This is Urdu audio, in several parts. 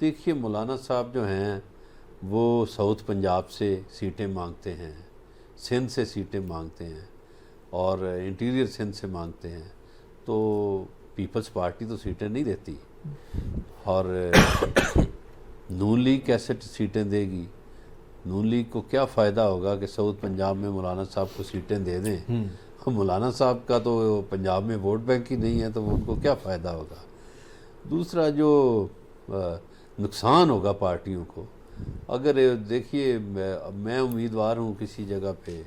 دیکھیے مولانا صاحب جو ہیں وہ ساؤتھ پنجاب سے سیٹیں مانگتے ہیں، سندھ سے سیٹیں مانگتے ہیں اور انٹیریئر سندھ سے مانگتے ہیں، تو پیپلز پارٹی تو سیٹیں نہیں دیتی، اور نون لیگ کیسے سیٹیں دے گی؟ نون لیگ کو کیا فائدہ ہوگا کہ ساؤتھ پنجاب میں مولانا صاحب کو سیٹیں دے دیں؟ مولانا صاحب کا تو پنجاب میں ووٹ بینک ہی نہیں ہے، تو ان کو کیا فائدہ ہوگا؟ دوسرا جو نقصان ہوگا پارٹیوں کو، اگر دیکھیے میں امیدوار ہوں کسی جگہ پہ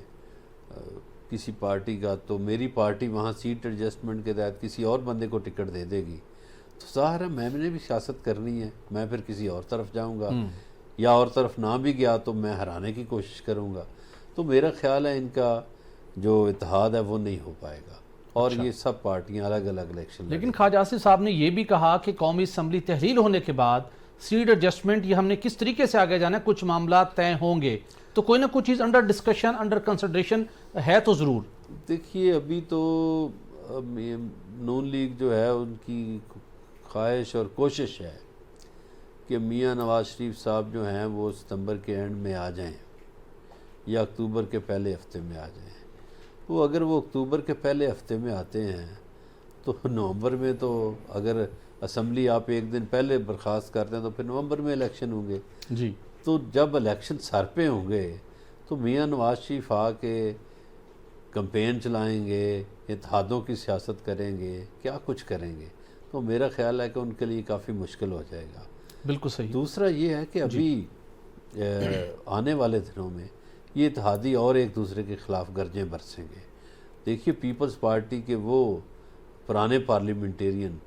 کسی پارٹی کا، تو میری پارٹی وہاں سیٹ ایڈجسٹمنٹ کے تحت کسی اور بندے کو ٹکٹ دے دے گی، تو ظاہر ہے میں نے بھی سیاست کرنی ہے، میں پھر کسی اور طرف جاؤں گا، یا اور طرف نہ بھی گیا تو میں ہرانے کی کوشش کروں گا۔ تو میرا خیال ہے ان کا جو اتحاد ہے وہ نہیں ہو پائے گا، اور یہ سب پارٹیاں الگ الگ الیکشن لیکن خواجہ آصف صاحب نے یہ بھی کہا کہ قومی اسمبلی تحلیل ہونے کے بعد سیٹ ایڈجسٹمنٹ یہ ہم نے کس طریقے سے آگے جانا ہے، کچھ معاملات طے ہوں گے، تو کوئی نہ کوئی چیز انڈر ڈسکشن انڈر کنسیڈریشن ہے تو ضرور۔ دیکھیے ابھی تو نون لیگ جو ہے ان کی خواہش اور کوشش ہے کہ میاں نواز شریف صاحب جو ہیں وہ ستمبر کے اینڈ میں آ جائیں یا اکتوبر کے پہلے ہفتے میں آ جائیں۔ وہ اگر وہ اکتوبر کے پہلے ہفتے میں آتے ہیں تو نومبر میں تو اگر اسمبلی آپ ایک دن پہلے برخاست کرتے ہیں تو پھر نومبر میں الیکشن ہوں گے۔ جی تو جب الیکشن سر پہ ہوں گے تو میاں نواز شریف آ کے کمپین چلائیں گے، اتحادوں کی سیاست کریں گے، کیا کچھ کریں گے، تو میرا خیال ہے کہ ان کے لیے کافی مشکل ہو جائے گا۔ بالکل صحیح۔ دوسرا یہ ہے کہ ابھی آنے والے دنوں میں یہ اتحادی اور ایک دوسرے کے خلاف گرجیں برسیں گے۔ دیکھیے پیپلز پارٹی کے وہ پرانے پارلیمنٹیرین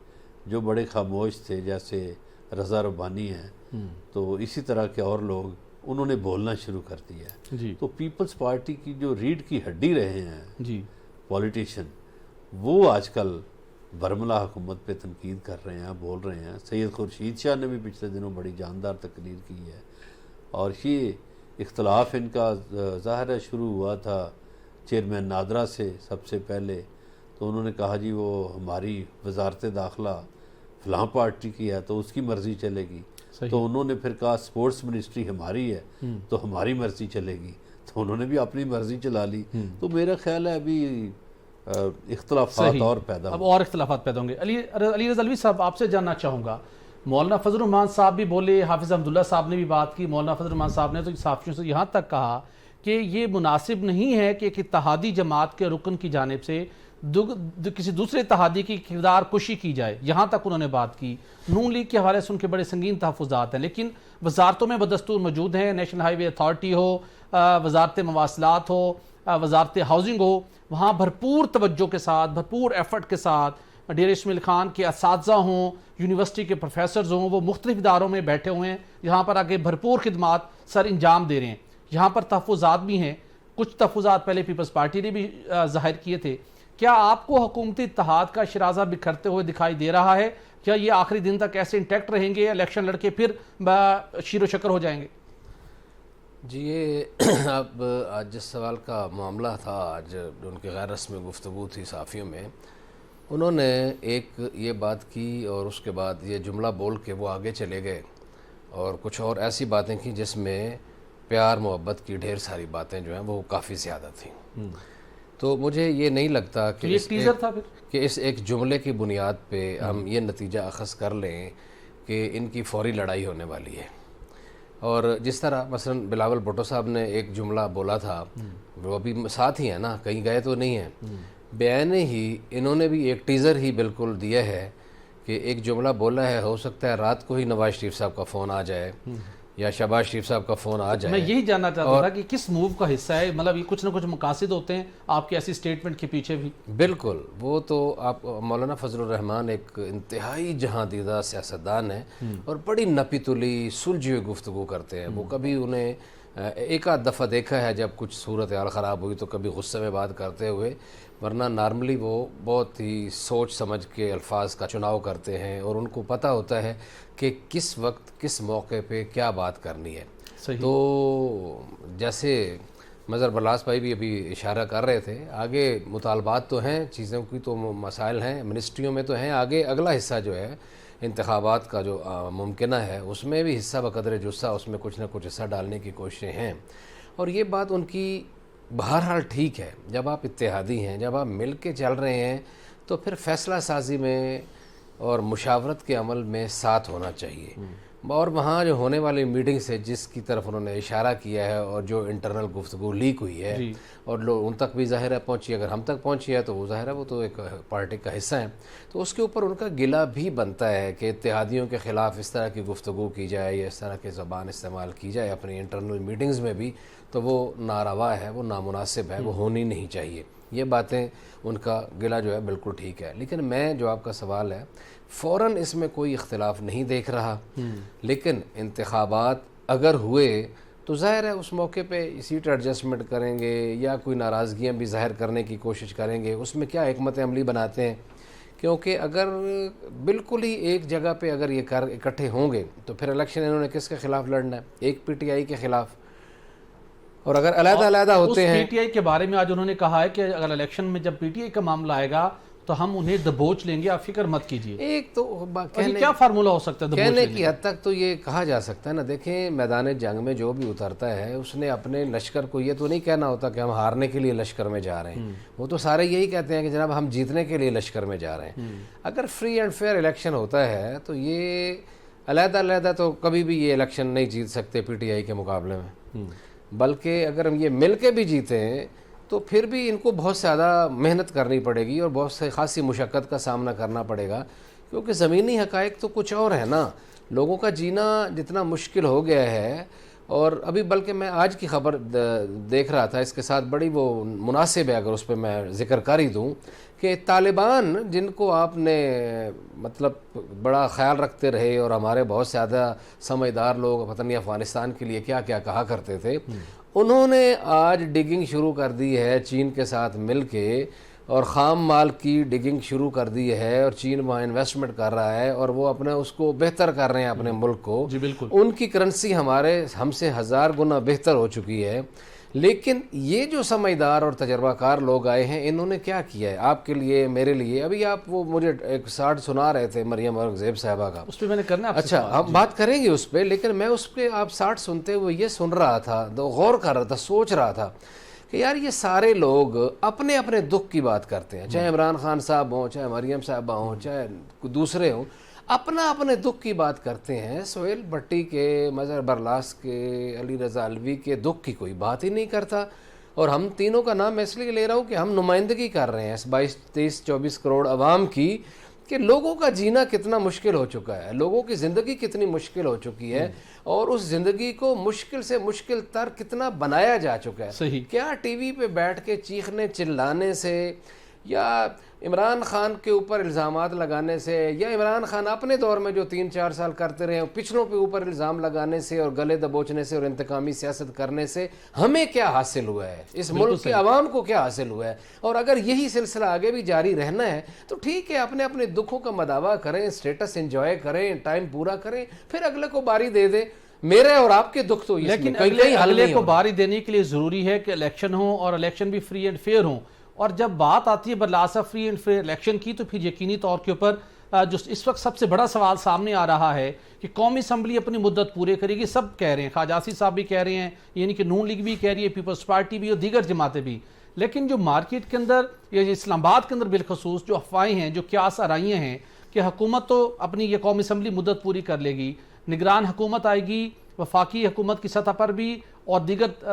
جو بڑے خاموش تھے، جیسے رضا ربانی ہیں، تو اسی طرح کے اور لوگ انہوں نے بولنا شروع کر دیا ہے۔ جی تو پیپلز پارٹی کی جو ریڑھ کی ہڈی رہے ہیں جی پولیٹیشین، وہ آج کل برملا حکومت پہ تنقید کر رہے ہیں، بول رہے ہیں۔ سید خورشید شاہ نے بھی پچھلے دنوں بڑی جاندار تقریر کی ہے، اور یہ اختلاف ان کا ظاہر ہے شروع ہوا تھا چیئرمین نادرا سے سب سے پہلے، تو انہوں نے کہا جی وہ ہماری وزارت داخلہ فلاں پارٹی کی ہے تو اس کی مرضی چلے گی، تو انہوں نے پھر کہا سپورٹس منسٹری ہماری ہے تو ہماری مرضی چلے گی، تو انہوں نے بھی اپنی مرضی چلا لی۔ تو میرا خیال ہے ابھی اختلافات اور پیدا اب اور اختلافات پیدا ہوں گے۔ علی رضا علوی صاحب آپ سے جاننا چاہوں گا، مولانا فضل الرحمان صاحب بھی بولے، حافظ عبداللہ صاحب نے بھی بات کی، مولانا فضل الرحمان صاحب نے تو صحافیوں سے یہاں تک کہا کہ یہ مناسب نہیں ہے کہ ایک اتحادی جماعت کے رکن کی جانب سے کسی دوسرے اتحادی کی کردار کشی کی جائے، یہاں تک انہوں نے بات کی۔ نون لیگ کے حوالے سے ان کے بڑے سنگین تحفظات ہیں، لیکن وزارتوں میں بدستور موجود ہیں، نیشنل ہائی وے اتھارٹی ہو، وزارت مواصلات ہو، وزارت ہاؤسنگ ہو، وہاں بھرپور توجہ کے ساتھ، بھرپور ایفرٹ کے ساتھ ڈیر اسماعیل خان کے اساتذہ ہوں، یونیورسٹی کے پروفیسرز ہوں، وہ مختلف اداروں میں بیٹھے ہوئے ہیں، یہاں پر آگے بھرپور خدمات سر انجام دے رہے ہیں۔ یہاں پر تحفظات بھی ہیں، کچھ تحفظات پہلے پیپلز پارٹی نے بھی ظاہر کیے تھے۔ کیا آپ کو حکومتی اتحاد کا شرازہ بکھرتے ہوئے دکھائی دے رہا ہے، یا یہ آخری دن تک ایسے انٹیکٹ رہیں گے، الیکشن لڑ کے پھر شیر و شکر ہو جائیں گے؟ جی یہ اب آج جس سوال کا معاملہ تھا، آج ان کی غیر رسمی گفتگو تھی صحافیوں میں، انہوں نے ایک یہ بات کی اور اس کے بعد یہ جملہ بول کے وہ آگے چلے گئے اور کچھ اور ایسی باتیں کی جس میں پیار محبت کی ڈھیر ساری باتیں جو ہیں وہ کافی زیادہ تھیں۔ تو مجھے یہ نہیں لگتا کہ اس ایک جملے کی بنیاد پہ ہم یہ نتیجہ اخذ کر لیں کہ ان کی فوری لڑائی ہونے والی ہے۔ اور جس طرح مثلا بلاول بھٹو صاحب نے ایک جملہ بولا تھا، وہ ابھی ساتھ ہی ہیں نا، کہیں گئے تو نہیں ہیں، بیان ہی انہوں نے بھی ایک ٹیزر ہی بالکل دیا ہے کہ ایک جملہ بولا ہے، ہو سکتا ہے رات کو ہی نواز شریف صاحب کا فون آ جائے یا شہباز شریف صاحب کا فون آ جائے۔ میں یہی جاننا چاہتا تھا کہ کس موو کا حصہ ہے، مطلب یہ کچھ نہ کچھ مقاصد ہوتے ہیں آپ کی ایسی سٹیٹمنٹ کے پیچھے بھی؟ بالکل، وہ تو آپ مولانا فضل الرحمان ایک انتہائی جہاں دیدہ سیاستدان ہیں اور بڑی نپی تلی سلجھی ہوئی گفتگو کرتے ہیں۔ وہ کبھی انہیں ایک آدھ دفعہ دیکھا ہے جب کچھ صورتحال خراب ہوئی تو کبھی غصے میں بات کرتے ہوئے، ورنہ نارملی وہ بہت ہی سوچ سمجھ کے الفاظ کا چناؤ کرتے ہیں اور ان کو پتہ ہوتا ہے کہ کس وقت کس موقع پہ کیا بات کرنی ہے۔ تو جیسے مظہر برلاس بھائی بھی ابھی اشارہ کر رہے تھے، آگے مطالبات تو ہیں، چیزوں کی تو مسائل ہیں، منسٹریوں میں تو ہیں، آگے اگلا حصہ جو ہے انتخابات کا جو ممکنہ ہے اس میں بھی حصہ بقدر جثہ اس میں کچھ نہ کچھ حصہ ڈالنے کی کوششیں ہیں. اور یہ بات ان کی بہرحال ٹھیک ہے. جب آپ اتحادی ہیں, جب آپ مل کے چل رہے ہیں, تو پھر فیصلہ سازی میں اور مشاورت کے عمل میں ساتھ ہونا چاہیے. اور وہاں جو ہونے والی میٹنگ سے جس کی طرف انہوں نے اشارہ کیا ہے اور جو انٹرنل گفتگو لیک ہوئی ہے اور لوگ ان تک بھی ظاہر ہے پہنچی, اگر ہم تک پہنچی ہے تو وہ ظاہر ہے وہ تو ایک پارٹی کا حصہ ہے, تو اس کے اوپر ان کا گلہ بھی بنتا ہے کہ اتحادیوں کے خلاف اس طرح کی گفتگو کی جائے یا اس طرح کی زبان استعمال کی جائے اپنی انٹرنل میٹنگز میں بھی, تو وہ ناروا ہے, وہ نامناسب ہے, وہ ہونی نہیں چاہیے. یہ باتیں ان کا گلہ جو ہے بالکل ٹھیک ہے. لیکن میں جو آپ کا سوال ہے فوراً اس میں کوئی اختلاف نہیں دیکھ رہا, لیکن انتخابات اگر ہوئے تو ظاہر ہے اس موقع پہ سیٹ ایڈجسٹمنٹ کریں گے یا کوئی ناراضگیاں بھی ظاہر کرنے کی کوشش کریں گے. اس میں کیا حکمت عملی بناتے ہیں, کیونکہ اگر بالکل ہی ایک جگہ پہ اگر یہ اکٹھے ہوں گے تو پھر الیکشن انہوں نے کس کے خلاف لڑنا ہے؟ ایک پی ٹی آئی کے خلاف. اور اگر علیحدہ ہوتے ہیں, پی ٹی آئی کے بارے میں آج انہوں نے کہا ہے کہ اگر الیکشن میں جب پی ٹی آئی کا معاملہ آئے گا تو ہم انہیں دبوچ لیں گے, آپ فکر مت کیجیے. ایک تو کیا فارمولہ ہو سکتا ہے کہنے کی حد تک تو یہ کہا جا سکتا ہے نا. دیکھیں میدان جنگ میں جو بھی اترتا ہے اس نے اپنے لشکر کو یہ تو نہیں کہنا ہوتا کہ ہم ہارنے کے لیے لشکر میں جا رہے ہیں, وہ تو سارے یہی کہتے ہیں کہ جناب ہم جیتنے کے لیے لشکر میں جا رہے ہیں. اگر فری اینڈ فیئر الیکشن ہوتا ہے تو یہ علیحدہ تو کبھی بھی یہ الیکشن نہیں جیت سکتے پی ٹی آئی کے مقابلے میں, بلکہ اگر ہم یہ مل کے بھی جیتیں تو پھر بھی ان کو بہت زیادہ محنت کرنی پڑے گی اور بہت سے خاصی مشقت کا سامنا کرنا پڑے گا, کیونکہ زمینی حقائق تو کچھ اور ہے نا. لوگوں کا جینا جتنا مشکل ہو گیا ہے, اور ابھی بلکہ میں آج کی خبر دیکھ رہا تھا, اس کے ساتھ بڑی وہ مناسب ہے اگر اس پہ میں ذکر کر ہی دوں, کہ طالبان جن کو آپ نے مطلب بڑا خیال رکھتے رہے اور ہمارے بہت زیادہ سمجھدار لوگ پتہ نہیں افغانستان کے لیے کیا کیا کہا کرتے تھے, انہوں نے آج ڈگنگ شروع کر دی ہے چین کے ساتھ مل کے, اور خام مال کی ڈگنگ شروع کر دی ہے, اور چین وہاں انویسٹمنٹ کر رہا ہے اور وہ اپنے اس کو بہتر کر رہے ہیں اپنے ملک کو. جی بالکل. ان کی کرنسی ہم سے 1000 گنا بہتر ہو چکی ہے. لیکن یہ جو سمجھدار اور تجربہ کار لوگ آئے ہیں انہوں نے کیا کیا ہے آپ کے لیے, میرے لیے؟ ابھی آپ وہ مجھے ایک ساٹھ سنا رہے تھے مریم اورنگزیب صاحبہ کا, اس پہ میں نے کرنا. اچھا ہم بات کریں گے اس پہ, لیکن میں اس پہ آپ 60 سنتے ہوئے یہ سن رہا تھا, غور کر رہا تھا, سوچ رہا تھا کہ یار یہ سارے لوگ اپنے اپنے دکھ کی بات کرتے ہیں, چاہے عمران خان صاحب ہوں, چاہے مریم صاحبہ ہوں, چاہے دوسرے ہوں, اپنے دکھ کی بات کرتے ہیں. سہیل بھٹی کے, مظہر برلاس کے, علی رضا الوی کے دکھ کی کوئی بات ہی نہیں کرتا. اور ہم تینوں کا نام میں اس لیے لے رہا ہوں کہ ہم نمائندگی کر رہے ہیں اس 22-23-24 کروڑ عوام کی, کہ لوگوں کا جینا کتنا مشکل ہو چکا ہے, لوگوں کی زندگی کتنی مشکل ہو چکی ہے, اور اس زندگی کو مشکل سے مشکل تر کتنا بنایا جا چکا ہے. صحیح. کیا ٹی وی پہ بیٹھ کے چیخنے چلانے سے یا عمران خان کے اوپر الزامات لگانے سے, یا عمران خان اپنے دور میں جو 3-4 سال کرتے رہے پچھلوں پہ اوپر الزام لگانے سے اور گلے دبوچنے سے اور انتقامی سیاست کرنے سے ہمیں کیا حاصل ہوا ہے, اس ملک کے عوام کو کیا حاصل ہوا ہے؟ اور اگر یہی سلسلہ آگے بھی جاری رہنا ہے تو ٹھیک ہے, اپنے دکھوں کا مداوع کریں, اسٹیٹس انجوائے کریں, ٹائم پورا کریں, پھر اگلے کو باری دے دیں. میرے اور آپ کے دکھ تو لیکن اگلے کو باری دینے کے لیے ضروری ہے کہ الیکشن ہوں, اور الیکشن بھی فری اینڈ فیئر ہوں. اور جب بات آتی ہے برلاسا فری اینڈ فیئر الیکشن کی, تو پھر یقینی طور کے اوپر جو اس وقت سب سے بڑا سوال سامنے آ رہا ہے کہ قومی اسمبلی اپنی مدت پورے کرے گی. سب کہہ رہے ہیں, خواجہ آصف صاحب بھی کہہ رہے ہیں, یعنی کہ نون لیگ بھی کہہ رہی ہے, پیپلز پارٹی بھی اور دیگر جماعتیں بھی. لیکن جو مارکیٹ کے اندر یا اسلام آباد کے اندر بالخصوص جو افواہیں ہیں, جو قیاس آرائیاں ہیں کہ حکومت تو اپنی یہ قومی اسمبلی مدت پوری کر لے گی, نگران حکومت آئے گی وفاقی حکومت کی سطح پر بھی اور دیگر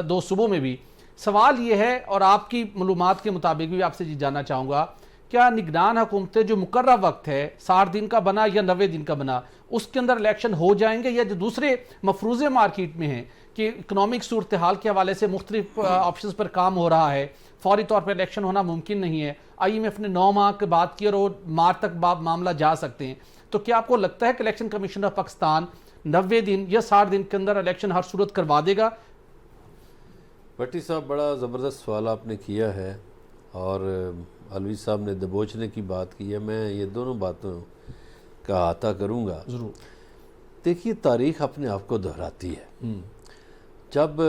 2 صوبوں میں بھی. سوال یہ ہے, اور آپ کی معلومات کے مطابق بھی آپ سے جاننا چاہوں گا, کیا نگران حکومتیں جو مقررہ وقت ہے 60 دن کا بنا یا 90 دن کا بنا, اس کے اندر الیکشن ہو جائیں گے, یا جو دوسرے مفروضے مارکیٹ میں ہیں کہ اکنامک صورتحال کے حوالے سے مختلف آپشنز پر کام ہو رہا ہے, فوری طور پر الیکشن ہونا ممکن نہیں ہے, IMF نے 9 ماہ کے بعد کی اور وہ مارچ تک معاملہ جا سکتے ہیں, تو کیا آپ کو لگتا ہے کہ الیکشن کمیشن آف پاکستان 90 دن یا 60 دن کے اندر الیکشن ہر صورت کروا دے گا؟ بھٹی صاحب بڑا زبردست سوال آپ نے کیا ہے, اور الوی صاحب نے دبوچنے کی بات کی ہے. میں یہ دونوں باتوں کا احاطہ کروں گا. ضرور. دیکھیے تاریخ اپنے آپ کو دہراتی ہے. جب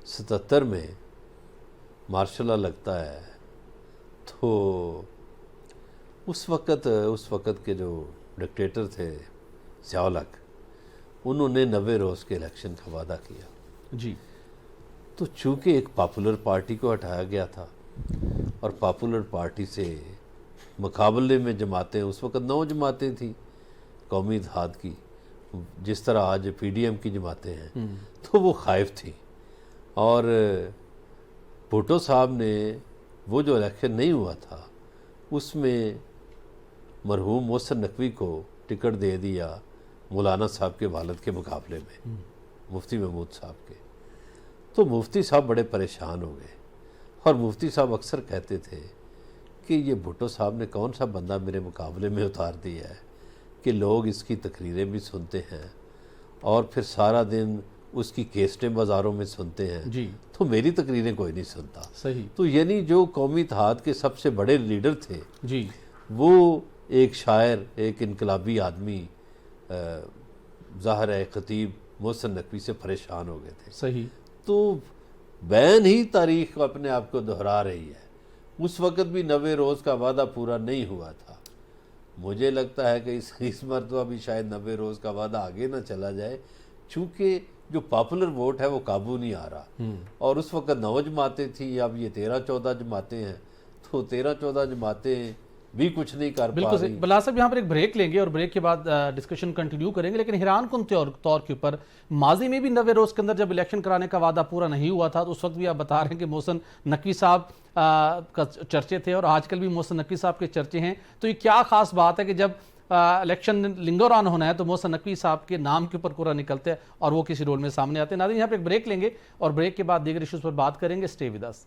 77 میں مارشل لا لگتا ہے تو اس وقت کے جو ڈکٹیٹر تھے ضیاء الحق، انہوں نے 90 روز کے الیکشن کا وعدہ کیا جی، تو چونکہ ایک پاپولر پارٹی کو ہٹایا گیا تھا اور پاپولر پارٹی سے مقابلے میں جماعتیں، اس وقت 9 جماعتیں تھیں قومی اتحاد کی، جس طرح آج پی ڈی ایم کی جماعتیں ہیں، تو وہ خائف تھیں، اور بھٹو صاحب نے وہ جو الیکشن نہیں ہوا تھا اس میں مرحوم محسن نقوی کو ٹکٹ دے دیا مولانا صاحب کے والد کے مقابلے میں، مفتی محمود صاحب کے، تو مفتی صاحب بڑے پریشان ہو گئے، اور مفتی صاحب اکثر کہتے تھے کہ یہ بھٹو صاحب نے کون سا بندہ میرے مقابلے میں اتار دیا ہے کہ لوگ اس کی تقریریں بھی سنتے ہیں اور پھر سارا دن اس کی کیسٹیں بازاروں میں سنتے ہیں، جی، تو میری تقریریں کوئی نہیں سنتا۔ صحیح، تو یعنی جو قومی اتحاد کے سب سے بڑے لیڈر تھے جی، وہ ایک شاعر، ایک انقلابی آدمی ظاہر ہے خطیب محسن نقوی سے پریشان ہو گئے تھے۔ صحیح، تو بین ہی تاریخ اپنے آپ کو دہرا رہی ہے، اس وقت بھی 90 روز کا وعدہ پورا نہیں ہوا تھا۔ مجھے لگتا ہے کہ اس مرتبہ بھی شاید 90 روز کا وعدہ آگے نہ چلا جائے، چونکہ جو پاپولر ووٹ ہے وہ قابو نہیں آ رہا، اور اس وقت 9 جماعتیں تھیں، اب یہ 13-14 جماعتیں ہیں، تو 13-14 جماعتیں بھی کچھ نہیں کر پا بالکل رہی۔ بلا صاحب یہاں پر ایک بریک لیں گے اور بریک کے بعد ڈسکشن کنٹینیو کریں گے، لیکن حیران کن طور کے اوپر ماضی میں بھی 90 روز کے اندر جب الیکشن کرانے کا وعدہ پورا نہیں ہوا تھا تو اس وقت بھی آپ بتا رہے ہیں کہ محسن نقوی صاحب کا چرچے تھے، اور آج کل بھی محسن نقوی صاحب کے چرچے ہیں، تو یہ کیا خاص بات ہے کہ جب الیکشن لنگر آن ہونا ہے تو محسن نقوی صاحب کے نام کے اوپر قرآن نکلتے ہیں اور وہ کسی رول میں سامنے آتے ہیں؟ ناظرین یہاں پہ ایک بریک لیں گے اور بریک کے بعد دیگر ایشوز پر بات کریں گے، stay with us.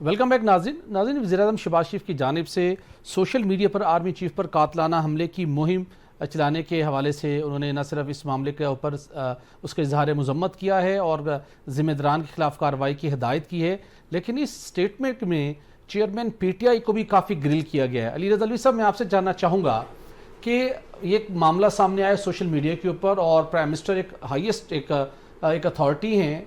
Welcome back ناظرین وزیر اعظم شہباز شریف کی جانب سے سوشل میڈیا پر آرمی چیف پر قاتلانہ حملے کی مہم چلانے کے حوالے سے انہوں نے نہ صرف اس معاملے کے اوپر اس کا اظہار مذمت کیا ہے اور ذمہ داران کے خلاف کارروائی کی ہدایت کی ہے، لیکن اس سٹیٹمنٹ میں چیئرمین پی ٹی آئی کو بھی کافی گرل کیا گیا ہے۔ علی رضا الوی صاحب، میں آپ سے جاننا چاہوں گا کہ یہ معاملہ سامنے آیا سوشل میڈیا کے اوپر اور پرائم منسٹر ایک ہائیسٹ ایک اتھارٹی ہیں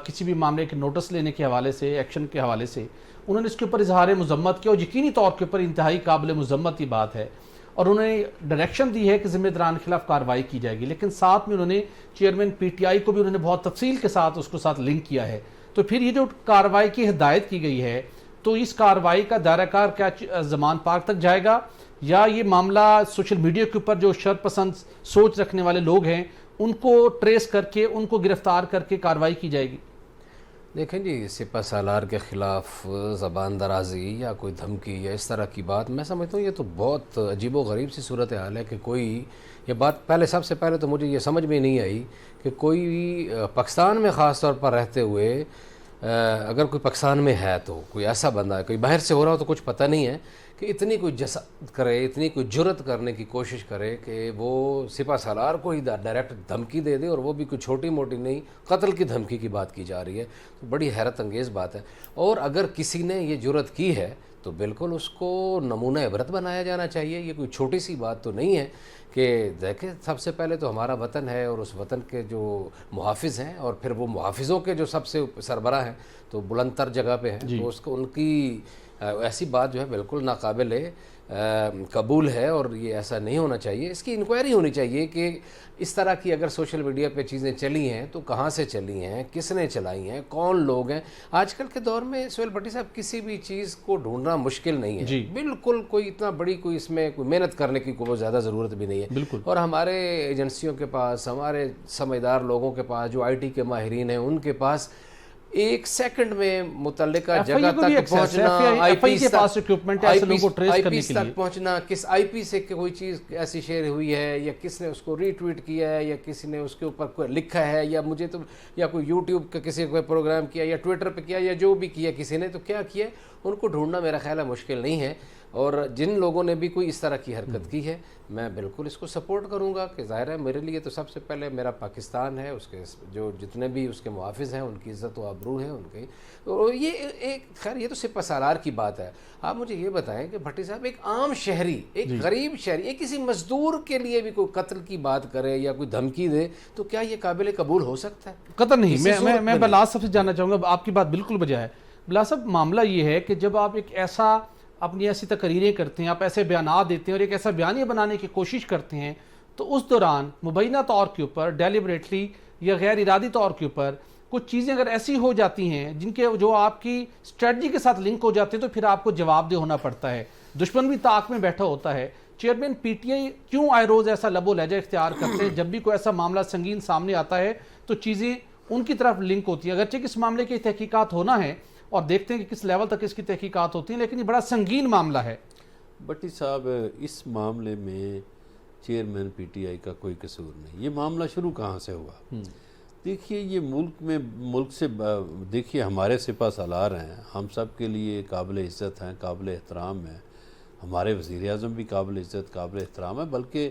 کسی بھی معاملے کے نوٹس لینے کے حوالے سے، ایکشن کے حوالے سے، انہوں نے اس کے اوپر اظہار مذمت کیا اور یقینی طور کے اوپر انتہائی قابل مذمت کی بات ہے، اور انہوں نے ڈائریکشن دی ہے کہ ذمہ داران کے خلاف کارروائی کی جائے گی، لیکن ساتھ میں انہوں نے چیئرمین پی ٹی آئی کو بھی انہوں نے بہت تفصیل کے ساتھ اس کو ساتھ لنک کیا ہے۔ تو پھر یہ جو کارروائی کی ہدایت کی گئی ہے تو اس کارروائی کا دائرہ کار کیا زمان پاک تک جائے گا، یا یہ معاملہ سوشل میڈیا کے اوپر جو شر پسند سوچ رکھنے والے لوگ ہیں ان کو ٹریس کر کے ان کو گرفتار کر کے کارروائی کی جائے گی؟ دیکھیں جی، سپہ سالار کے خلاف زبان درازی یا کوئی دھمکی یا اس طرح کی بات، میں سمجھتا ہوں یہ تو بہت عجیب و غریب سی صورتحال ہے کہ کوئی یہ بات سب سے پہلے تو مجھے یہ سمجھ میں نہیں آئی کہ کوئی پاکستان میں خاص طور پر رہتے ہوئے اگر کوئی پاکستان میں ہے تو کوئی ایسا بندہ ہے، کوئی باہر سے ہو رہا ہو تو کچھ پتہ نہیں ہے کہ اتنی کوئی جسارت کرے، اتنی کوئی جرت کرنے کی کوشش کرے کہ وہ سپہ سالار کو ہی ڈائریکٹ دھمکی دے دے، اور وہ بھی کوئی چھوٹی موٹی نہیں، قتل کی دھمکی کی بات کی جا رہی ہے، تو بڑی حیرت انگیز بات ہے۔ اور اگر کسی نے یہ جرت کی ہے تو بالکل اس کو نمونہ عبرت بنایا جانا چاہیے، یہ کوئی چھوٹی سی بات تو نہیں ہے کہ دیکھیں سب سے پہلے تو ہمارا وطن ہے اور اس وطن کے جو محافظ ہیں اور پھر وہ محافظوں کے جو سب سے سربراہ ہیں تو بلند تر جگہ پہ ہیں، تو اس کو ان کی ایسی بات جو ہے بالکل ناقابل قبول ہے، اور یہ ایسا نہیں ہونا چاہیے۔ اس کی انکوائری ہونی چاہیے کہ اس طرح کی اگر سوشل میڈیا پہ چیزیں چلی ہیں تو کہاں سے چلی ہیں، کس نے چلائی ہیں، کون لوگ ہیں۔ آج کل کے دور میں سہیل بھٹی صاحب کسی بھی چیز کو ڈھونڈنا مشکل نہیں ہے، بالکل کوئی اتنا بڑی کوئی اس میں کوئی محنت کرنے کی کوئی زیادہ ضرورت بھی نہیں ہے، بالکل۔ اور ہمارے ایجنسیوں کے پاس، ہمارے سمجھدار لوگوں کے پاس، جو آئی ٹی کے ماہرین ہیں، ان کے پاس ایک سیکنڈ میں متعلقہ جگہ تک پہنچنا، آئی پی تک پہنچنا، کس آئی پی سے کوئی چیز ایسی شیئر ہوئی ہے یا کس نے اس کو ری ٹویٹ کیا ہے یا کسی نے اس کے اوپر کوئی لکھا ہے یا مجھے تو یا کوئی یوٹیوب کا کسی کوئی پروگرام کیا یا ٹویٹر پہ کیا یا جو بھی کیا کسی نے، تو کیا کیا ان کو ڈھونڈنا میرا خیال ہے مشکل نہیں ہے۔ اور جن لوگوں نے بھی کوئی اس طرح کی حرکت کی ہے میں بالکل اس کو سپورٹ کروں گا کہ ظاہر ہے میرے لیے تو سب سے پہلے میرا پاکستان ہے، اس کے جو جتنے بھی اس کے محافظ ہیں ان کی عزت و آبرو ہے ان کی، اور یہ ایک خیر یہ تو سپہ سالار کی بات ہے۔ آپ مجھے یہ بتائیں کہ بھٹی صاحب ایک عام شہری، ایک غریب شہری، ایک کسی مزدور کے لیے بھی کوئی قتل کی بات کرے یا کوئی دھمکی دے تو کیا یہ قابل قبول ہو سکتا ہے؟ قتل نہیں۔ میں بلاس صاحب سے جاننا چاہوں گا، آپ کی بات بالکل بجا ہے، بلا صاحب معاملہ یہ ہے کہ جب آپ ایک ایسا اپنی ایسی تقریریں کرتے ہیں, آپ ایسے بیانات دیتے ہیں اور ایک ایسا بیانیہ بنانے کی کوشش کرتے ہیں, تو اس دوران مبینہ طور کے اوپر ڈیلیبریٹلی یا غیر ارادی طور کے اوپر کچھ چیزیں اگر ایسی ہو جاتی ہیں جن کے جو آپ کی اسٹریٹجی کے ساتھ لنک ہو جاتے ہیں تو پھر آپ کو جواب دہ ہونا پڑتا ہے. دشمن بھی طاق میں بیٹھا ہوتا ہے. چیئرمین پی ٹی آئی کیوں آئے روز ایسا لب و لہجہ اختیار کرتے ہیں جب بھی کوئی ایسا معاملہ سنگین سامنے آتا ہے تو چیزیں ان کی طرف لنک ہوتی ہیں؟ اگرچہ اس معاملے کی تحقیقات ہونا ہے اور دیکھتے ہیں کہ کس لیول تک اس کی تحقیقات ہوتی ہیں, لیکن یہ بڑا سنگین معاملہ ہے. بٹی صاحب, اس معاملے میں چیئرمین پی ٹی آئی کا کوئی قصور نہیں. یہ معاملہ شروع کہاں سے ہوا؟ دیکھیے, یہ ملک سے دیکھیے ہمارے سپہ سالار ہیں, ہم سب کے لیے قابل عزت ہیں, قابل احترام ہیں. ہمارے وزیر اعظم بھی قابل عزت قابل احترام ہے, بلکہ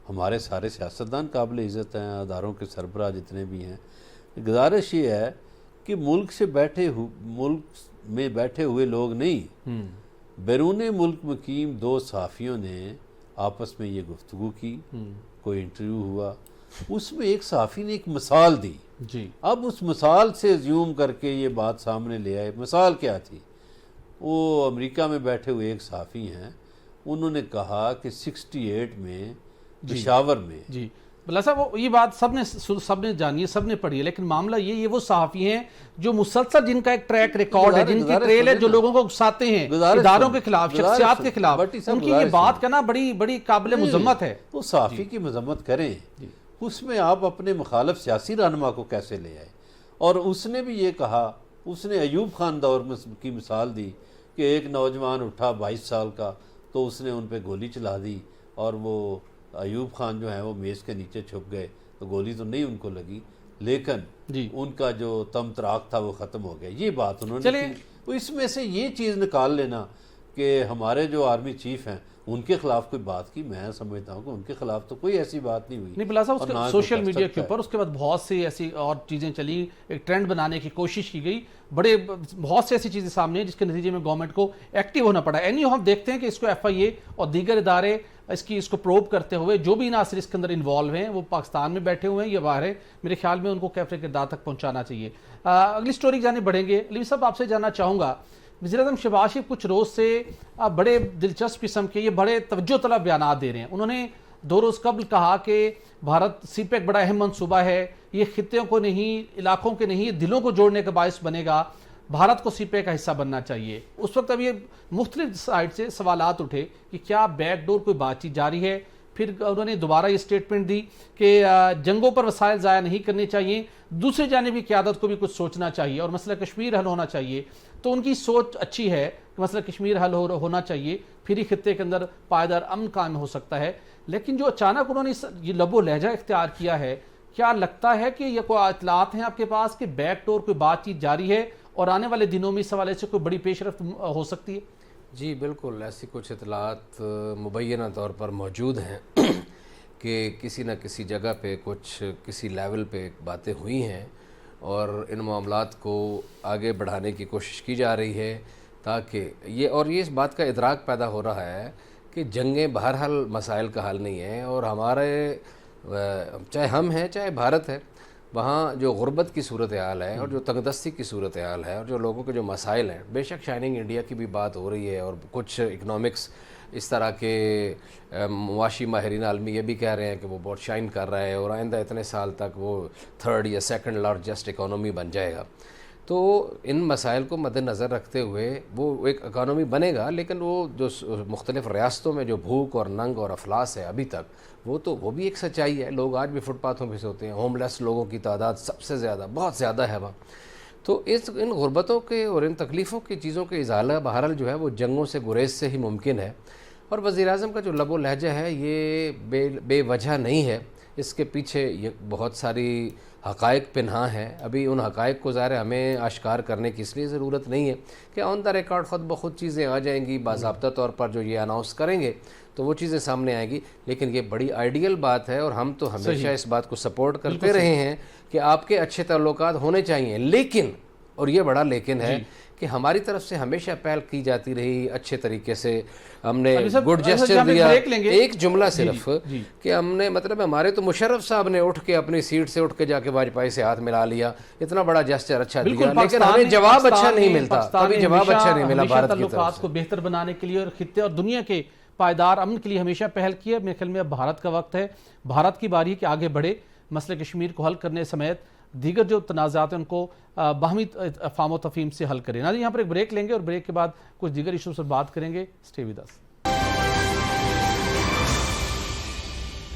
ہمارے سارے سیاستدان قابل عزت ہیں, اداروں کے سربراہ جتنے بھی ہیں. گزارش یہ ہے کہ ملک میں بیٹھے ہوئے لوگ نہیں, بیرون ملک مقیم دو صحافیوں نے آپس میں یہ گفتگو کی, کوئی انٹرویو ہوا, اس میں ایک صحافی نے ایک مثال دی. جی, اب اس مثال سے زیوم کر کے یہ بات سامنے لے آئے. مثال کیا تھی؟ وہ امریکہ میں بیٹھے ہوئے ایک صحافی ہیں, انہوں نے کہا کہ 68 میں پشاور میں. جی بلا صاحب, یہ بات سب نے جانی ہے, سب نے پڑھی ہے, لیکن معاملہ یہ وہ صحافی ہیں جو مسلسل جن کا ایک ٹریک ریکارڈ ہے, جن کی ٹریل ہے, جو لوگوں کو اکساتے ہیں اداروں کے خلاف, شخصیات کے خلاف, ان کی یہ بات کرنا بڑی قابل مذمت ہے. وہ صحافی کی مذمت کریں, اس میں آپ اپنے مخالف سیاسی رہنما کو کیسے لے آئے؟ اور اس نے بھی یہ کہا, اس نے ایوب خان دور کی مثال دی کہ ایک نوجوان اٹھا 22 سال کا, تو اس نے ان پہ گولی چلا دی اور وہ ایوب خان جو ہیں وہ میز کے نیچے چھپ گئے, تو گولی تو نہیں ان کو لگی, لیکن ان کا جو تم تراک تھا وہ ختم ہو گیا. یہ بات انہوں نے کی. تو اس میں سے یہ چیز نکال لینا کہ ہمارے جو آرمی چیف ہیں ان کے خلاف کوئی بات کی, میں سمجھتا ہوں کہ ان کے خلاف تو کوئی ایسی بات نہیں ہوئی. نہیں بلا صاحب, اس کے سوشل میڈیا کے اوپر اس کے بعد بہت سی ایسی اور چیزیں چلی, ایک ٹرینڈ بنانے کی کوشش کی گئی, بہت سی ایسی چیزیں سامنے ہیں جس کے نتیجے میں گورنمنٹ کو ایکٹیو ہونا پڑا. ہم دیکھتے ہیں کہ اس کو ایف آئی اے اور دیگر ادارے اس کو پروب کرتے ہوئے جو بھی عناصر اس کے اندر انوالو ہیں, وہ پاکستان میں بیٹھے ہوئے ہیں یا باہر ہیں, میرے خیال میں ان کو کیفے کردار تک پہنچانا چاہیے. اگلی سٹوری کی جانب بڑھیں گے. علی صاحب, آپ سے جاننا چاہوں گا, وزیر اعظم شہباز شریف کچھ روز سے بڑے دلچسپ قسم کے یہ بڑے توجہ طلب بیانات دے رہے ہیں. انہوں نے 2 روز قبل کہا کہ بھارت سی پیک بڑا اہم منصوبہ ہے, یہ خطوں کو نہیں, علاقوں کے نہیں, یہ دلوں کو جوڑنے کا باعث بنے گا, بھارت کو سی پیک کا حصہ بننا چاہیے. اس وقت اب یہ مختلف سائٹ سے سوالات اٹھے کہ کیا بیک ڈور کوئی بات چیت جاری ہے. پھر انہوں نے دوبارہ یہ سٹیٹمنٹ دی کہ جنگوں پر وسائل ضائع نہیں کرنے چاہیے, دوسری جانبی قیادت کو بھی کچھ سوچنا چاہیے اور مسئلہ کشمیر حل ہونا چاہیے. تو ان کی سوچ اچھی ہے کہ مسئلہ کشمیر حل ہونا چاہیے, پھر ہی خطے کے اندر پائیدار امن قائم ہو سکتا ہے. لیکن جو اچانک انہوں نے یہ لب و لہجہ اختیار کیا ہے, کیا لگتا ہے کہ یہ کوئی اطلاعات ہیں آپ کے پاس کہ بیک ڈور کوئی بات چیت جاری ہے اور آنے والے دنوں میں اس حوالے سے کوئی بڑی پیش رفت ہو سکتی ہے؟ جی بالکل, ایسی کچھ اطلاعات مبینہ طور پر موجود ہیں کہ کسی نہ کسی جگہ پہ کسی لیول پہ باتیں ہوئی ہیں اور ان معاملات کو آگے بڑھانے کی کوشش کی جا رہی ہے, تاکہ یہ اس بات کا ادراک پیدا ہو رہا ہے کہ جنگیں بہرحال مسائل کا حل نہیں ہیں, اور ہمارے چاہے ہم ہیں چاہے بھارت ہے, وہاں جو غربت کی صورتحال ہے اور جو تنگدستی کی صورتحال ہے اور جو لوگوں کے جو مسائل ہیں, بے شک شائننگ انڈیا کی بھی بات ہو رہی ہے, اور کچھ اکنامکس اس طرح کے معاشی ماہرین عالمی یہ بھی کہہ رہے ہیں کہ وہ بہت شائن کر رہا ہے اور آئندہ اتنے سال تک وہ 3rd یا 2nd لارجسٹ اکانومی بن جائے گا. تو ان مسائل کو مد نظر رکھتے ہوئے وہ ایک اکانومی بنے گا, لیکن وہ جو مختلف ریاستوں میں جو بھوک اور ننگ اور افلاس ہے ابھی تک, وہ بھی ایک سچائی ہے. لوگ آج بھی فٹ پاتھوں پہ سوتے ہیں, ہوم لیس لوگوں کی تعداد سب سے زیادہ, بہت زیادہ ہے وہاں. تو ان غربتوں کے اور ان تکلیفوں کی چیزوں کے ازالہ بہرحال جو ہے وہ جنگوں سے گریز سے ہی ممکن ہے. اور وزیر اعظم کا جو لب و لہجہ ہے یہ بے وجہ نہیں ہے, اس کے پیچھے یہ بہت ساری حقائق پنہاں ہیں. ابھی ان حقائق کو ظاہر ہمیں آشکار کرنے کی اس لیے ضرورت نہیں ہے کہ آن دا ریکارڈ خود بخود چیزیں آ جائیں گی, باضابطہ طور پر جو یہ اناؤنس کریں گے تو وہ چیزیں سامنے آئیں گی. لیکن یہ بڑی آئیڈیل بات ہے اور ہم تو ہمیشہ اس بات کو سپورٹ کرتے رہے ہیں کہ آپ کے اچھے تعلقات ہونے چاہیے, لیکن, اور یہ بڑا لیکن ہے کہ ہماری طرف سے ہمیشہ پہل کی جاتی رہی اچھے طریقے سے. ہم نے گڈ جسچر دیا. ایک جملہ صرف کہ ہم نے مطلب ہمارے تو مشرف صاحب نے اٹھ کے اپنی سیٹ سے اٹھ کے جا کے واجپئی سے ہاتھ ملا لیا, اتنا بڑا جسچر اچھا دیا, لیکن ہمیں جواب اچھا نہیں ملتا, کبھی جواب اچھا نہیں ملا بھارت کی طرف تعلقات کو بہتر بنانے کے لیے اور خطے اور دنیا کے پائیدار امن کے لیے ہمیشہ پہل کی ہے. میرے خیال میں اب بھارت کا وقت ہے, بھارت کی باری کہ آگے بڑھے, مسئلہ کشمیر کو حل کرنے سمیت دیگر جو تنازعات ہیں ان کو باہمی افہام و تفہیم سے حل کریں. ناظرین یہاں پر ایک بریک لیں گے اور بریک کے بعد کچھ دیگر ایشوز پر بات کریں گے. Stay with us.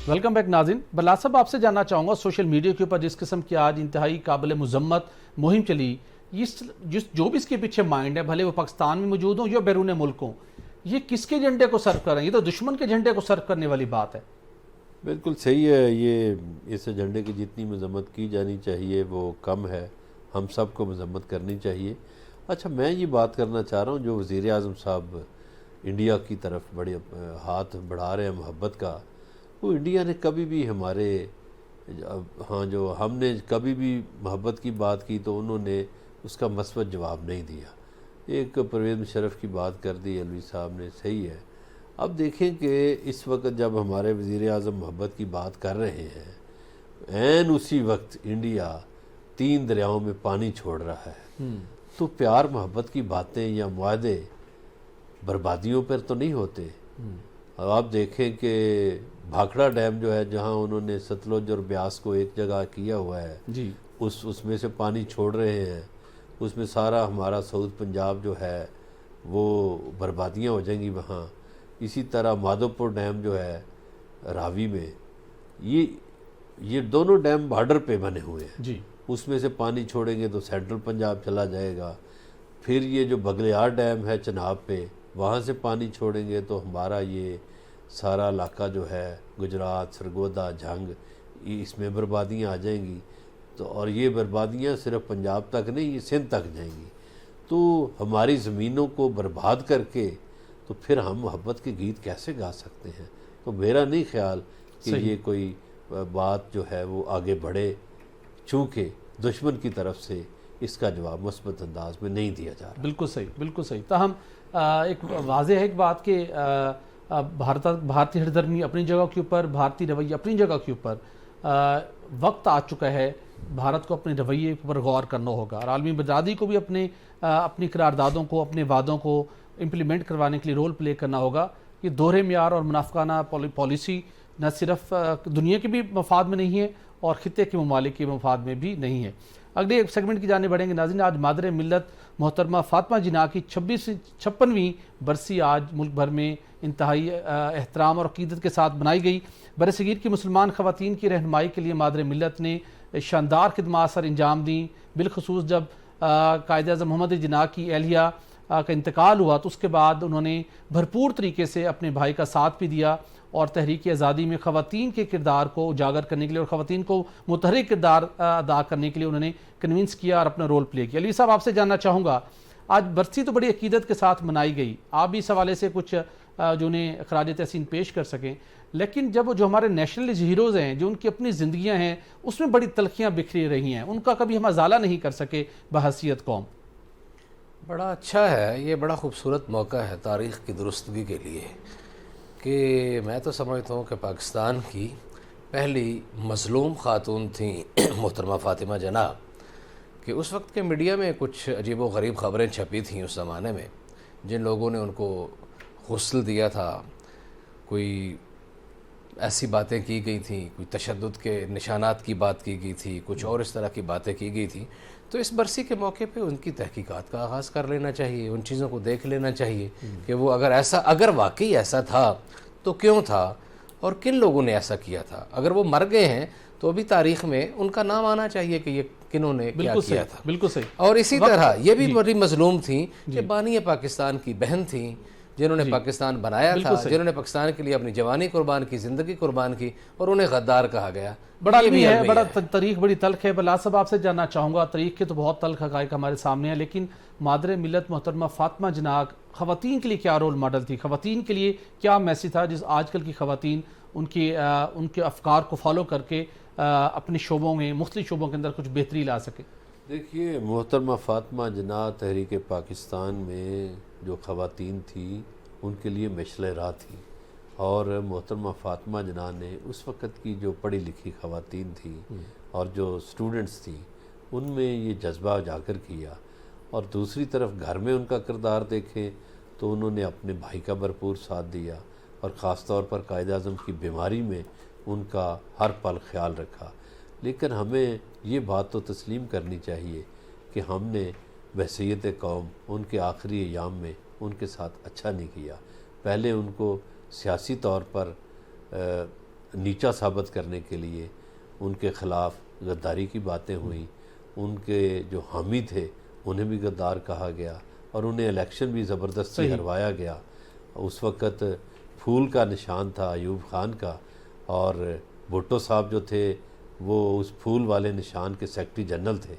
Welcome back ناظرین. بلال صاحب آپ سے جاننا چاہوں گا سوشل میڈیا کے اوپر جس قسم کی آج انتہائی قابل مذمت مہم چلی, جو بھی اس کے پیچھے مائنڈ ہے, بھلے وہ پاکستان میں موجود ہوں یا بیرون ملک ہوں, یہ کس کے جھنڈے کو سرو کر رہے ہیں؟ یہ تو دشمن کے جھنڈے کو سرو کرنے والی بات ہے. بالکل صحیح ہے. یہ اس ایجنڈے کی جتنی مذمت کی جانی چاہیے وہ کم ہے, ہم سب کو مذمت کرنی چاہیے. اچھا میں یہ بات کرنا چاہ رہا ہوں, جو وزیر اعظم صاحب انڈیا کی طرف بڑے ہاتھ بڑھا رہے ہیں محبت کا, وہ انڈیا نے کبھی بھی ہمارے جو ہم نے کبھی بھی محبت کی بات کی تو انہوں نے اس کا مثبت جواب نہیں دیا. ایک پرویز مشرف کی بات کر دی علوی صاحب نے, صحیح ہے. اب دیکھیں کہ اس وقت جب ہمارے وزیر اعظم محبت کی بات کر رہے ہیں, عین اسی وقت انڈیا 3 دریاؤں میں پانی چھوڑ رہا ہے, تو پیار محبت کی باتیں یا معاہدے بربادیوں پر تو نہیں ہوتے. اب آپ دیکھیں کہ بھاکڑا ڈیم جو ہے جہاں انہوں نے ستلج اور بیاس کو ایک جگہ کیا ہوا ہے, اس میں سے پانی چھوڑ رہے ہیں, اس میں سارا ہمارا ساؤتھ پنجاب جو ہے وہ بربادیاں ہو جائیں گی وہاں. اسی طرح مادھوپور ڈیم جو ہے راوی میں, یہ دونوں ڈیم بارڈر پہ بنے ہوئے ہیں, اس میں سے پانی چھوڑیں گے تو سینٹرل پنجاب چلا جائے گا. پھر یہ جو بگلیار ڈیم ہے چناب پہ, وہاں سے پانی چھوڑیں گے تو ہمارا یہ سارا علاقہ جو ہے گجرات, سرگودا, جھنگ, اس میں بربادیاں آ جائیں گی. تو اور یہ بربادیاں صرف پنجاب تک نہیں, یہ سندھ تک جائیں گی. تو ہماری زمینوں کو برباد کر کے تو پھر ہم محبت کے گیت کیسے گا سکتے ہیں؟ تو میرا نہیں خیال کہ یہ کوئی بات جو ہے وہ آگے بڑھے, چونکہ دشمن کی طرف سے اس کا جواب مثبت انداز میں نہیں دیا جا رہا. بالکل صحیح, بالکل صحیح. تاہم ایک واضح ہے ایک بات کہ بھارتی ہردرمی اپنی جگہ کے اوپر, بھارتی رویہ اپنی جگہ کے اوپر, وقت آ چکا ہے بھارت کو اپنے رویے پر غور کرنا ہوگا, اور عالمی برادری کو بھی اپنی قراردادوں کو, اپنے وعدوں کو امپلیمنٹ کروانے کے لیے رول پلے کرنا ہوگا. یہ دوہرے معیار اور منافقانہ پالیسی نہ صرف دنیا کے بھی مفاد میں نہیں ہے اور خطے کے ممالک کے مفاد میں بھی نہیں ہے. اگلے ایک سیگمنٹ کی جانب بڑھیں گے. ناظرین آج مادر ملت محترمہ فاطمہ جناح کی 56ویں برسی آج ملک بھر میں انتہائی احترام اور عقیدت کے ساتھ بنائی گئی. برصغیر کی مسلمان خواتین کی رہنمائی کے لیے مادر ملت نے شاندار خدمات سر انجام دیں. بالخصوص جب قائد اعظم محمد جناح کی اہلیہ کا انتقال ہوا تو اس کے بعد انہوں نے بھرپور طریقے سے اپنے بھائی کا ساتھ بھی دیا اور تحریک آزادی میں خواتین کے کردار کو اجاگر کرنے کے لیے اور خواتین کو متحرک کردار ادا کرنے کے لیے انہوں نے کنونس کیا اور اپنا رول پلے کیا. علی صاحب آپ سے جاننا چاہوں گا, آج برسی تو بڑی عقیدت کے ساتھ منائی گئی, آپ بھی اس حوالے سے کچھ جو انہیں خراج تحسین پیش کر سکیں, لیکن جب جو ہمارے نیشنل ہیروز ہیں جو ان کی اپنی زندگیاں ہیں اس میں بڑی تلخیاں بکھری رہی ہیں, ان کا کبھی ہم ازالہ نہیں کر سکے بحیثیت قوم. بڑا اچھا ہے, یہ بڑا خوبصورت موقع ہے تاریخ کی درستگی کے لیے کہ میں تو سمجھتا ہوں کہ پاکستان کی پہلی مظلوم خاتون تھیں محترمہ فاطمہ جناح, کہ اس وقت کے میڈیا میں کچھ عجیب و غریب خبریں چھپی تھیں اس زمانے میں, جن لوگوں نے ان کو غسل دیا تھا, کوئی ایسی باتیں کی گئی تھیں, کوئی تشدد کے نشانات کی بات کی گئی تھی, کچھ اور اس طرح کی باتیں کی گئی تھیں. تو اس برسی کے موقع پہ ان کی تحقیقات کا آغاز کر لینا چاہیے, ان چیزوں کو دیکھ لینا چاہیے کہ وہ اگر واقعی ایسا تھا تو کیوں تھا اور کن لوگوں نے ایسا کیا تھا. اگر وہ مر گئے ہیں تو ابھی تاریخ میں ان کا نام آنا چاہیے کہ یہ کنہوں نے کیا کیا تھا. بالکل صحیح. اور اسی طرح یہ بھی بڑی مظلوم تھیں کہ بانی پاکستان کی بہن تھیں, جنہوں نے پاکستان بنایا تھا, جنہوں نے پاکستان کے لیے اپنی جوانی قربان کی, زندگی قربان کی, اور انہیں غدار کہا گیا. بڑا عالمی ہے, بڑا تاریخ بڑی تلخ ہے. بلال صاحب آپ سے جاننا چاہوں گا, تاریخ کے تو بہت تلخ حقائق ہمارے سامنے ہیں, لیکن مادر ملت محترمہ فاطمہ جناح خواتین کے لیے کیا رول ماڈل تھی, خواتین کے لیے کیا میسیج تھا جس آج کل کی خواتین ان کے افکار کو فالو کر کے اپنے شعبوں میں, مختلف شعبوں کے اندر کچھ بہتری لا سکے؟ دیکھیے محترمہ فاطمہ جناح تحریک پاکستان میں جو خواتین تھیں ان کے لیے مشعل راہ تھی، اور محترمہ فاطمہ جناح نے اس وقت کی جو پڑھی لکھی خواتین تھیں اور جو سٹوڈنٹس تھیں ان میں یہ جذبہ اجاگر کیا. اور دوسری طرف گھر میں ان کا کردار دیکھیں تو انہوں نے اپنے بھائی کا بھرپور ساتھ دیا، اور خاص طور پر قائد اعظم کی بیماری میں ان کا ہر پل خیال رکھا. لیکن ہمیں یہ بات تو تسلیم کرنی چاہیے کہ ہم نے بحیثیت قوم ان کے آخری ایام میں ان کے ساتھ اچھا نہیں کیا. پہلے ان کو سیاسی طور پر نیچا ثابت کرنے کے لیے ان کے خلاف غداری کی باتیں ہوئیں، ان کے جو حامی تھے انہیں بھی غدار کہا گیا، اور انہیں الیکشن بھی زبردستی ہروایا گیا. اس وقت پھول کا نشان تھا ایوب خان کا، اور بھٹو صاحب جو تھے وہ اس پھول والے نشان کے سیکرٹری جنرل تھے،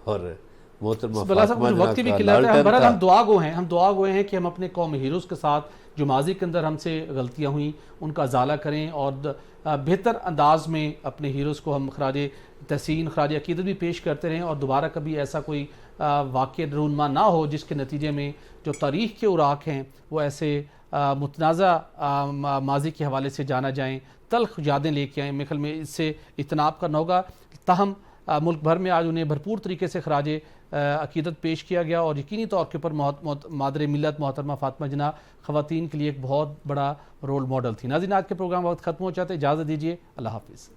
اور محترمہ فاطمہ جناح کا لالٹن تھا. ہم دعا گوئے ہیں کہ ہم اپنے قوم ہیروز کے ساتھ جو ماضی کے اندر ہم سے غلطیاں ہوئیں ان کا ازالہ کریں، اور بہتر انداز میں اپنے ہیروز کو ہم خراج تحسین خراج عقیدت بھی پیش کرتے رہیں، اور دوبارہ کبھی ایسا کوئی واقعہ رونما نہ ہو جس کے نتیجے میں جو تاریخ کے اوراق ہیں وہ ایسے متنازع ماضی کے حوالے سے جانا جائیں، تلخ یادیں لے کے آئیں. میرے خیال میں اس سے اجتناب کرنا ہوگا. تاہم ملک بھر میں آج انہیں بھرپور طریقے سے خراج عقیدت پیش کیا گیا، اور یقینی طور کے اوپر مادر ملت محترمہ فاطمہ جناح خواتین کے لیے ایک بہت بڑا رول ماڈل تھی. ناظرین، آج کے پروگرام وقت ختم ہو جاتے، اجازت دیجیے، اللہ حافظ.